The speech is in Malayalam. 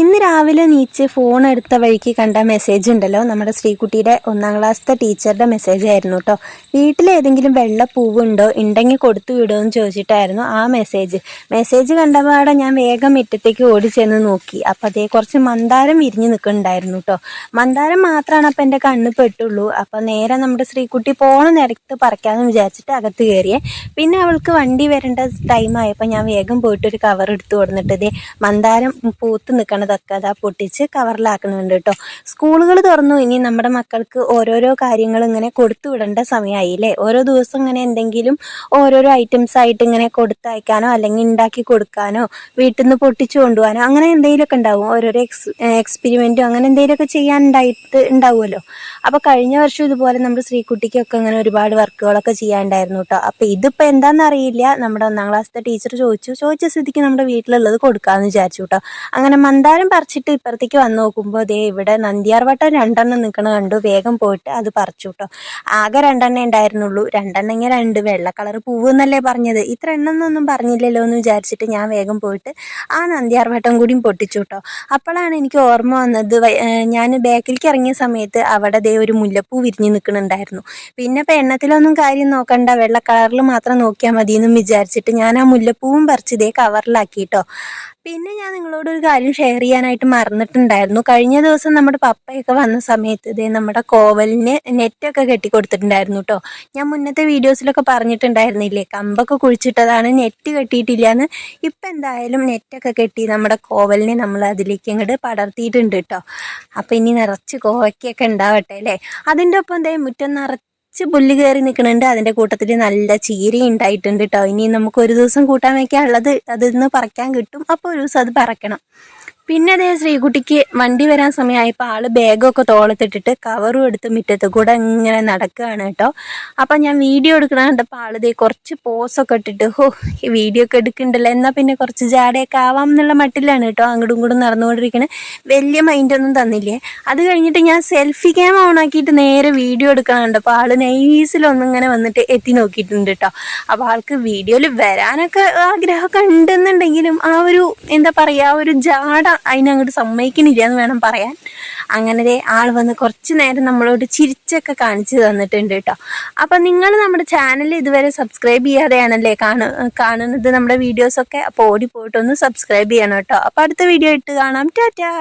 ഇന്ന് രാവിലെ നീച്ച് ഫോൺ എടുത്ത വഴിക്ക് കണ്ട മെസ്സേജ് ഉണ്ടല്ലോ, നമ്മുടെ ശ്രീകുട്ടിയുടെ 1ാം ക്ലാസ്സിലെ ടീച്ചറുടെ മെസ്സേജ് ആയിരുന്നു കേട്ടോ. വീട്ടിലേതെങ്കിലും വെള്ള പൂവുണ്ടോ, ഉണ്ടെങ്കിൽ കൊടുത്തു വിടുമെന്ന് ചോദിച്ചിട്ടായിരുന്നു ആ മെസ്സേജ് കണ്ടപാടെ ഞാൻ വേഗം മുറ്റത്തേക്ക് ഓടി ചെന്ന് നോക്കി. അപ്പം അതേ കുറച്ച് മന്ദാരം വിരിഞ്ഞ് നിൽക്കുന്നുണ്ടായിരുന്നു കേട്ടോ. മന്ദാരം മാത്രമാണ് അപ്പം എൻ്റെ കണ്ണ് പെട്ടുള്ളൂ. അപ്പം നേരെ നമ്മുടെ ശ്രീകുട്ടി പോണ നിരത്ത് പറിക്കാമെന്ന് വിചാരിച്ചിട്ട് അകത്ത് കയറിയേ. പിന്നെ അവൾക്ക് വണ്ടി വരേണ്ട ടൈമായപ്പോൾ ഞാൻ വേഗം പോയിട്ടൊരു കവർ എടുത്ത് കൊടുത്തിട്ട് ഇതേ മന്ദാരം പൂത്ത് നിൽക്കണതൊക്കെ അതാ പൊട്ടിച്ച് കവറിലാക്കുന്നുണ്ട് കേട്ടോ. സ്കൂളുകൾ തുറന്നു, ഇനി നമ്മുടെ മക്കൾക്ക് ഓരോരോ കാര്യങ്ങൾ ഇങ്ങനെ കൊടുത്തു വിടേണ്ട സമയമായില്ലേ. ഓരോ ദിവസം ഇങ്ങനെ എന്തെങ്കിലും ഓരോരോ ഐറ്റംസ് ആയിട്ട് ഇങ്ങനെ കൊടുത്തയക്കാനോ അല്ലെങ്കിൽ ഉണ്ടാക്കി കൊടുക്കാനോ വീട്ടിൽ നിന്ന് പൊട്ടിച്ചു കൊണ്ടുപോകാനോ അങ്ങനെ എന്തെങ്കിലുമൊക്കെ ഉണ്ടാവും. ഓരോരോ എക്സ്പെരിമെൻറ്റും അങ്ങനെ എന്തെങ്കിലുമൊക്കെ ഉണ്ടാവുമല്ലോ. അപ്പോൾ കഴിഞ്ഞ വർഷം ഇതുപോലെ നമ്മുടെ ശ്രീകുട്ടിക്കൊക്കെ അങ്ങനെ ഒരുപാട് വർക്കുകളൊക്കെ ചെയ്യാനുണ്ടായിരുന്നു കേട്ടോ. അപ്പോൾ ഇതിപ്പോൾ എന്താണെന്നറിയില്ല, നമ്മുടെ 1ാം ക്ലാസ്സിലെ ടീച്ചർ ചോദിച്ച സ്ഥിതിക്ക് നമ്മുടെ വീട്ടിലുള്ളത് കൊടുക്കാമെന്ന് വിചാരിച്ചു കേട്ടോ. അങ്ങനെ മന്ദാരം പറിച്ചിട്ട് ഇപ്പുറത്തേക്ക് വന്ന് നോക്കുമ്പോൾ ദേ ഇവിടെ നന്ദിയാർവട്ടം 2 നിൽക്കണ കണ്ടു. വേഗം പോയിട്ട് അത് പറിച്ചു കേട്ടോ. ആകെ 2 ഉണ്ടായിരുന്നുള്ളൂ. 2 വെള്ള കളർ പൂവ് എന്നല്ലേ പറഞ്ഞത്, ഇത്ര എണ്ണൊന്നും പറഞ്ഞില്ലല്ലോ എന്ന് വിചാരിച്ചിട്ട് ഞാൻ വേഗം പോയിട്ട് ആ നന്ദിയാർവട്ടം കൂടിയും പൊട്ടിച്ചു കേട്ടോ. അപ്പോഴാണ് എനിക്ക് ഓർമ്മ വന്നത്, ഞാൻ ബാക്കിലേക്ക് ഇറങ്ങിയ സമയത്ത് അവിടെ ദേ ഒരു മുല്ലപ്പൂ വിരിഞ്ഞ് നിൽക്കുന്നുണ്ടായിരുന്നു. പിന്നെ ഇപ്പം എണ്ണത്തിലൊന്നും കാര്യം നോക്കണ്ട, വെള്ള കളറിൽ മാത്രം നോക്കിയാൽ മതി എന്നും വിചാരിച്ചിട്ട് ഞാൻ ആ മുല്ലപ്പൂവും പറിച്ച് ഇതേ കവറിലാക്കി കേട്ടോ. പിന്നെ ഞാൻ നിങ്ങളോടൊരു കാര്യം ഷെയർ ചെയ്യാനായിട്ട് മറന്നിട്ടുണ്ടായിരുന്നു. കഴിഞ്ഞ ദിവസം നമ്മുടെ പപ്പയൊക്കെ വന്ന സമയത്ത് ഇതേ നമ്മുടെ കോവലിന് നെറ്റൊക്കെ കെട്ടി കൊടുത്തിട്ടുണ്ടായിരുന്നു കേട്ടോ. ഞാൻ മുന്നത്തെ വീഡിയോസിലൊക്കെ പറഞ്ഞിട്ടുണ്ടായിരുന്നില്ലേ, കമ്പൊക്കെ കുഴിച്ചിട്ടതാണ്, നെറ്റ് കെട്ടിയിട്ടില്ല എന്ന്. ഇപ്പം എന്തായാലും നെറ്റൊക്കെ കെട്ടി നമ്മുടെ കോവലിനെ നമ്മൾ അതിലേക്ക് അങ്ങോട്ട് പടർത്തിയിട്ടുണ്ട് കേട്ടോ. അപ്പം ഇനി നിറച്ച് കോവയ്ക്കൊക്കെ ഉണ്ടാവട്ടെ അല്ലേ. അതിൻ്റെ ഒപ്പം എന്താ മുറ്റം നിറച്ച് പുല്ല് കയറി നിൽക്കുന്നുണ്ട്. അതിൻ്റെ കൂട്ടത്തിൽ നല്ല ചീര ഉണ്ടായിട്ടുണ്ട് കേട്ടോ. ഇനി നമുക്ക് ഒരു ദിവസം കൂട്ടാൻ വയ്ക്കാനുള്ളത് അതിൽ നിന്ന് പറിക്കാൻ കിട്ടും. അപ്പോൾ ഒരു ദിവസം അത് പറിക്കണം. പിന്നെ അതേ ശ്രീകുട്ടിക്ക് വണ്ടി വരാൻ സമയമായപ്പോൾ ആൾ ബാഗൊക്കെ തോളത്തിട്ടിട്ട് കവറും എടുത്ത് മുറ്റത്ത് കൂടെ ഇങ്ങനെ നടക്കുകയാണ് കേട്ടോ. അപ്പം ഞാൻ വീഡിയോ എടുക്കണ കണ്ടപ്പോൾ ആളിതേ കുറച്ച് പോസൊക്കെ ഇട്ടിട്ട് ഈ വീഡിയോ ഒക്കെ എടുക്കണ്ടല്ലോ, എന്നാൽ പിന്നെ കുറച്ച് ജാടയൊക്കെ ആവാം എന്നുള്ള മട്ടിലാണ് കേട്ടോ അങ്ങോട്ടും ഇങ്ങോട്ടും നടന്നുകൊണ്ടിരിക്കണേ. വലിയ മൈൻഡൊന്നും തന്നില്ലേ. അത് കഴിഞ്ഞിട്ട് ഞാൻ സെൽഫി ക്യാം ഓണാക്കിയിട്ട് നേരെ വീഡിയോ എടുക്കണ കണ്ടപ്പോൾ ആൾ നൈസിലൊന്നും ഇങ്ങനെ വന്നിട്ട് എത്തി നോക്കിയിട്ടുണ്ട് കേട്ടോ. അപ്പോൾ ആൾക്ക് വീഡിയോയിൽ വരാനൊക്കെ ആഗ്രഹമൊക്കെ ഉണ്ടെന്നുണ്ടെങ്കിലും ആ ഒരു എന്താ പറയുക, ആ ഒരു ജാട അതിനങ്ങോട്ട് സമ്മതിക്കണില്ല എന്ന് വേണം പറയാൻ. അങ്ങനെ ആൾ വന്ന് കുറച്ച് നേരം നമ്മളോട് ചിരിച്ചൊക്കെ കാണിച്ചു തന്നിട്ടുണ്ട് കേട്ടോ. അപ്പം നിങ്ങൾ നമ്മുടെ ചാനൽ ഇതുവരെ സബ്സ്ക്രൈബ് ചെയ്യാതെയാണല്ലേ കാണുന്നത് നമ്മുടെ വീഡിയോസൊക്കെ. അപ്പോൾ ഓടിപ്പോയിട്ടൊന്ന് സബ്സ്ക്രൈബ് ചെയ്യണം കേട്ടോ. അപ്പോൾ അടുത്ത വീഡിയോ ഇട്ട് കാണാം. ടാറ്റാ.